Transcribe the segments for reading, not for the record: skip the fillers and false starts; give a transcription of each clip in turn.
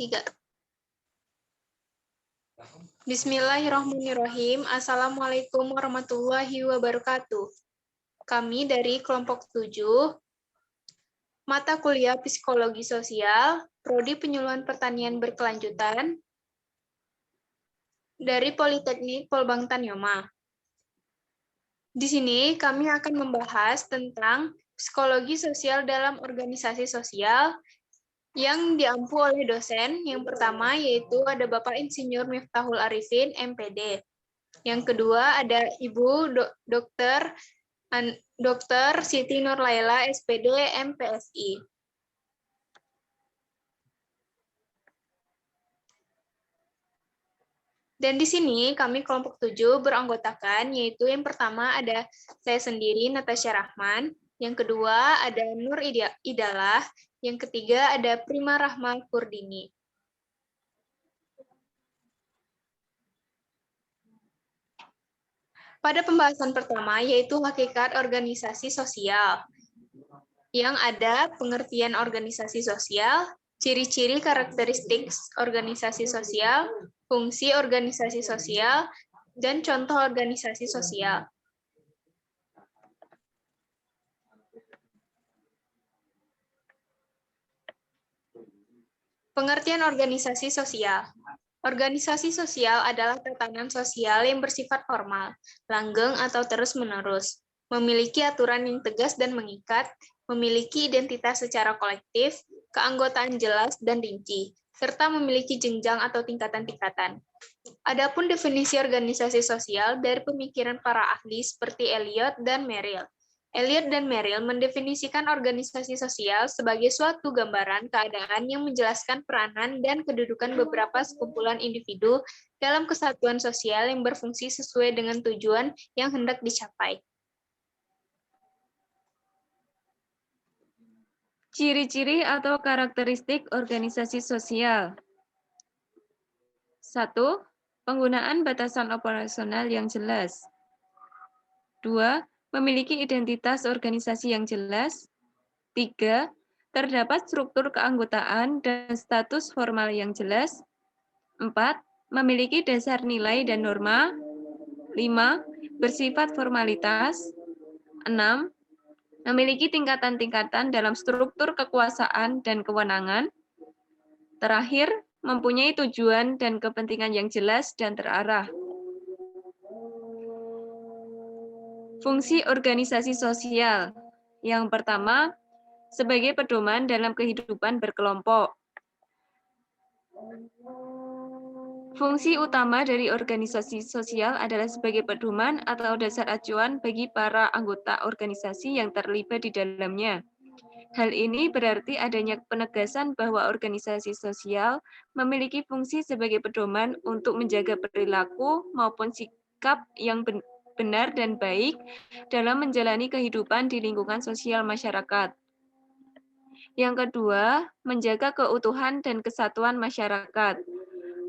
3. Bismillahirrahmanirrahim. Assalamualaikum warahmatullahi wabarakatuh. Kami dari kelompok 7, mata kuliah Psikologi Sosial, Prodi Penyuluhan Pertanian Berkelanjutan, dari Politeknik Polbangtan Yoma. Di sini kami akan membahas tentang psikologi sosial dalam organisasi sosial yang diampu oleh dosen. Yang pertama yaitu ada Bapak Insinyur Miftahul Arifin, MPD. Yang kedua ada Ibu Dr. Siti Nurlaila, SPD, MPSI. Dan di sini kami kelompok 7 beranggotakan, yaitu yang pertama ada saya sendiri, Natasha Rahman, yang kedua ada Nur Idalah, yang ketiga ada Prima Rahma Kurdini. Pada pembahasan pertama, yaitu hakikat organisasi sosial, yang ada pengertian organisasi sosial, ciri-ciri karakteristik organisasi sosial, fungsi organisasi sosial, dan contoh organisasi sosial. Pengertian organisasi sosial. Organisasi sosial adalah tatanan sosial yang bersifat formal, langgeng atau terus-menerus, memiliki aturan yang tegas dan mengikat, memiliki identitas secara kolektif, keanggotaan jelas dan rinci, serta memiliki jenjang atau tingkatan-tingkatan. Adapun definisi organisasi sosial dari pemikiran para ahli seperti Eliot dan Merrill. Eliot dan Merrill mendefinisikan organisasi sosial sebagai suatu gambaran keadaan yang menjelaskan peranan dan kedudukan beberapa sekumpulan individu dalam kesatuan sosial yang berfungsi sesuai dengan tujuan yang hendak dicapai. Ciri-ciri atau karakteristik organisasi sosial. 1. Penggunaan batasan operasional yang jelas. 2. Memiliki identitas organisasi yang jelas. 3. Terdapat struktur keanggotaan dan status formal yang jelas. 4. Memiliki dasar nilai dan norma. 5. Bersifat formalitas. 6. Memiliki tingkatan-tingkatan dalam struktur kekuasaan dan kewenangan. Terakhir, mempunyai tujuan dan kepentingan yang jelas dan terarah. Fungsi organisasi sosial. Yang pertama, sebagai pedoman dalam kehidupan berkelompok. Fungsi utama dari organisasi sosial adalah sebagai pedoman atau dasar acuan bagi para anggota organisasi yang terlibat di dalamnya. Hal ini berarti adanya penegasan bahwa organisasi sosial memiliki fungsi sebagai pedoman untuk menjaga perilaku maupun sikap yang benar dan baik dalam menjalani kehidupan di lingkungan sosial masyarakat. Yang kedua, menjaga keutuhan dan kesatuan masyarakat.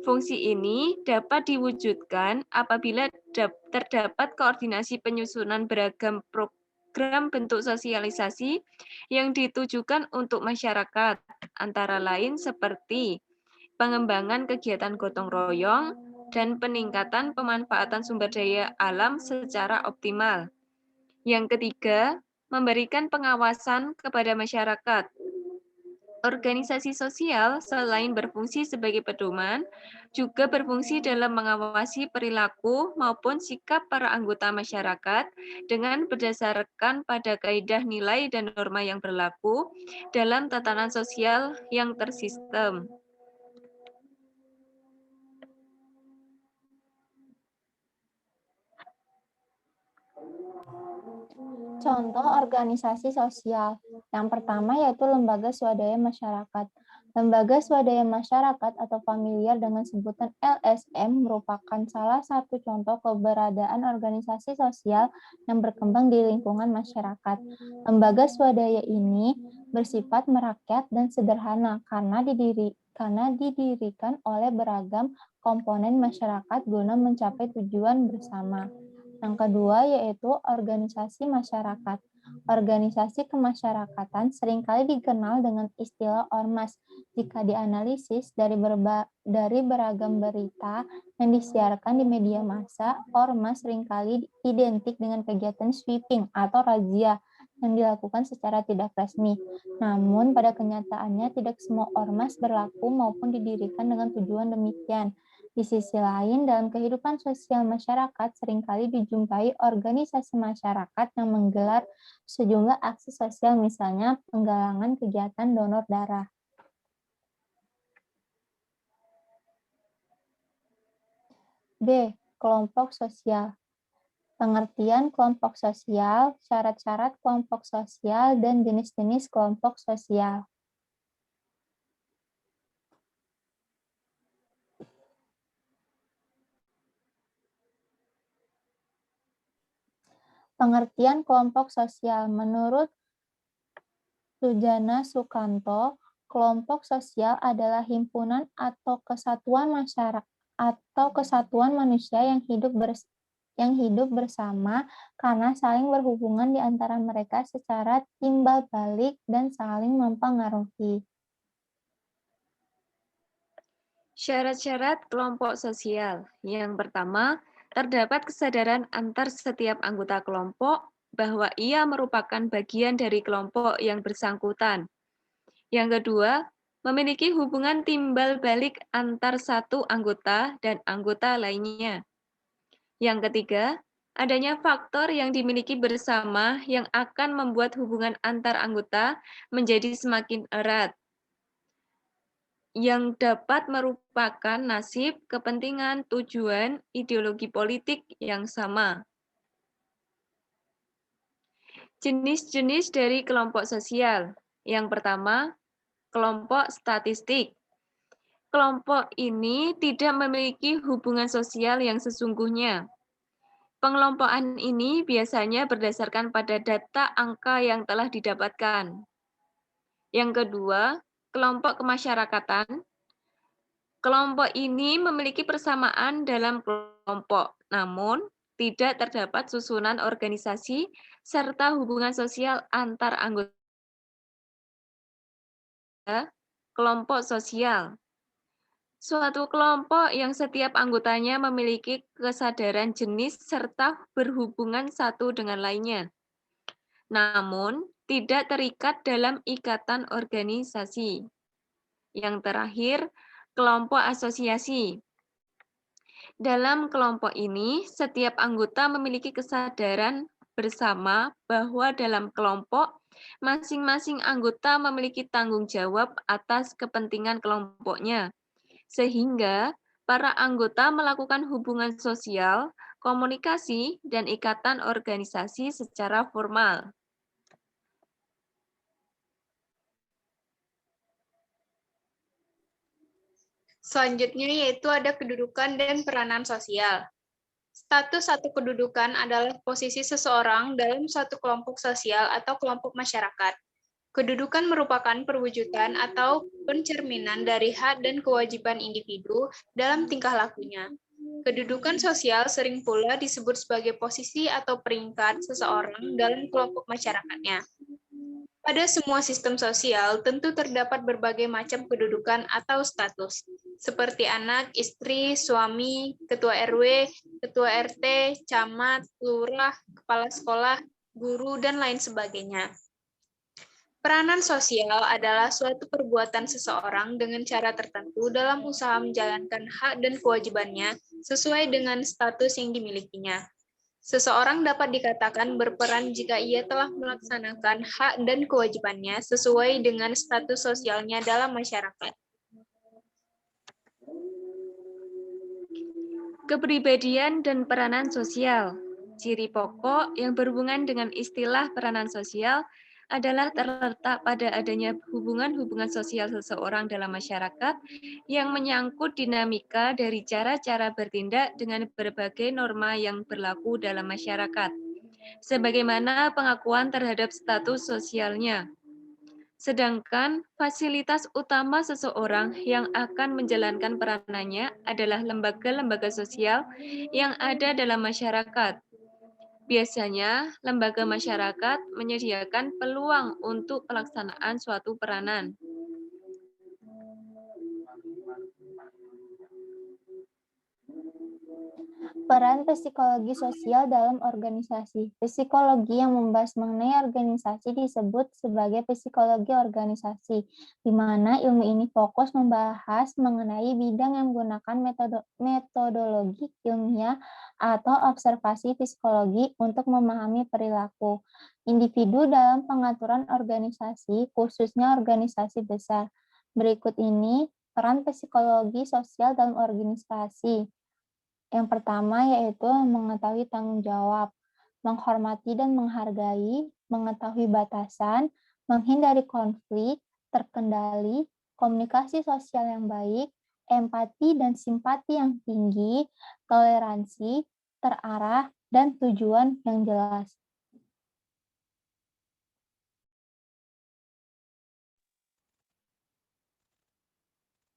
Fungsi ini dapat diwujudkan apabila terdapat koordinasi penyusunan beragam program bentuk sosialisasi yang ditujukan untuk masyarakat, antara lain seperti pengembangan kegiatan gotong royong dan peningkatan pemanfaatan sumber daya alam secara optimal. Yang ketiga, memberikan pengawasan kepada masyarakat. Organisasi sosial selain berfungsi sebagai pedoman, juga berfungsi dalam mengawasi perilaku maupun sikap para anggota masyarakat dengan berdasarkan pada kaidah nilai dan norma yang berlaku dalam tatanan sosial yang tersistem. Contoh organisasi sosial. Yang pertama yaitu lembaga swadaya masyarakat. Lembaga swadaya masyarakat atau familiar dengan sebutan LSM merupakan salah satu contoh keberadaan organisasi sosial yang berkembang di lingkungan masyarakat. Lembaga swadaya ini bersifat merakyat dan sederhana karena didirikan oleh beragam komponen masyarakat guna mencapai tujuan bersama. Yang kedua yaitu organisasi masyarakat. Organisasi kemasyarakatan seringkali dikenal dengan istilah ormas. Jika dianalisis dari beragam berita yang disiarkan di media massa, ormas seringkali identik dengan kegiatan sweeping atau razia yang dilakukan secara tidak resmi. Namun, pada kenyataannya tidak semua ormas berlaku maupun didirikan dengan tujuan demikian. Di sisi lain, dalam kehidupan sosial masyarakat seringkali dijumpai organisasi masyarakat yang menggelar sejumlah aksi sosial, misalnya penggalangan kegiatan donor darah. B. Kelompok sosial. Pengertian kelompok sosial, syarat-syarat kelompok sosial, dan jenis-jenis kelompok sosial. Pengertian kelompok sosial menurut Sujana Sukanto, kelompok sosial adalah himpunan atau kesatuan masyarakat atau kesatuan manusia yang hidup bersama karena saling berhubungan di antara mereka secara timbal balik dan saling mempengaruhi. Syarat-syarat kelompok sosial. Yang pertama, terdapat kesadaran antar setiap anggota kelompok bahwa ia merupakan bagian dari kelompok yang bersangkutan. Yang kedua, memiliki hubungan timbal balik antar satu anggota dan anggota lainnya. Yang ketiga, adanya faktor yang dimiliki bersama yang akan membuat hubungan antar anggota menjadi semakin erat, yang dapat merupakan nasib, kepentingan, tujuan, ideologi politik yang sama. Jenis-jenis dari kelompok sosial. Yang pertama, kelompok statistik. Kelompok ini tidak memiliki hubungan sosial yang sesungguhnya. Pengelompokan ini biasanya berdasarkan pada data angka yang telah didapatkan. Yang kedua, kelompok kemasyarakatan. Kelompok ini memiliki persamaan dalam kelompok, namun tidak terdapat susunan organisasi serta hubungan sosial antar anggota. Kelompok sosial. Suatu kelompok yang setiap anggotanya memiliki kesadaran jenis serta berhubungan satu dengan lainnya, namun tidak terikat dalam ikatan organisasi. Yang terakhir, kelompok asosiasi. Dalam kelompok ini, setiap anggota memiliki kesadaran bersama bahwa dalam kelompok, masing-masing anggota memiliki tanggung jawab atas kepentingan kelompoknya, sehingga para anggota melakukan hubungan sosial, komunikasi, dan ikatan organisasi secara formal. Selanjutnya yaitu ada kedudukan dan peranan sosial. Status satu kedudukan adalah posisi seseorang dalam suatu kelompok sosial atau kelompok masyarakat. Kedudukan merupakan perwujudan atau pencerminan dari hak dan kewajiban individu dalam tingkah lakunya. Kedudukan sosial sering pula disebut sebagai posisi atau peringkat seseorang dalam kelompok masyarakatnya. Pada semua sistem sosial, tentu terdapat berbagai macam kedudukan atau status, seperti anak, istri, suami, ketua RW, ketua RT, camat, lurah, kepala sekolah, guru, dan lain sebagainya. Peranan sosial adalah suatu perbuatan seseorang dengan cara tertentu dalam usaha menjalankan hak dan kewajibannya sesuai dengan status yang dimilikinya. Seseorang dapat dikatakan berperan jika ia telah melaksanakan hak dan kewajibannya sesuai dengan status sosialnya dalam masyarakat. Kepribadian dan peranan sosial. Ciri pokok yang berhubungan dengan istilah peranan sosial adalah terletak pada adanya hubungan-hubungan sosial seseorang dalam masyarakat yang menyangkut dinamika dari cara-cara bertindak dengan berbagai norma yang berlaku dalam masyarakat, sebagaimana pengakuan terhadap status sosialnya. Sedangkan fasilitas utama seseorang yang akan menjalankan peranannya adalah lembaga-lembaga sosial yang ada dalam masyarakat. Biasanya, lembaga masyarakat menyediakan peluang untuk pelaksanaan suatu peranan. Peran psikologi sosial dalam organisasi. Psikologi yang membahas mengenai organisasi disebut sebagai psikologi organisasi, di mana ilmu ini fokus membahas mengenai bidang yang menggunakan metodologi ilmiah atau observasi psikologi untuk memahami perilaku individu dalam pengaturan organisasi, khususnya organisasi besar. Berikut ini peran psikologi sosial dalam organisasi. Yang pertama yaitu mengetahui tanggung jawab, menghormati dan menghargai, mengetahui batasan, menghindari konflik, terkendali, komunikasi sosial yang baik, empati dan simpati yang tinggi, toleransi, terarah, dan tujuan yang jelas.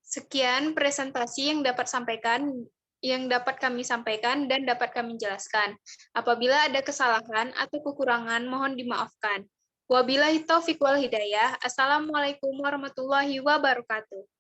Sekian presentasi yang dapat kami sampaikan dan dapat kami jelaskan. Apabila ada kesalahan atau kekurangan, mohon dimaafkan. Wabillahi taufiq wal hidayah. Assalamualaikum warahmatullahi wabarakatuh.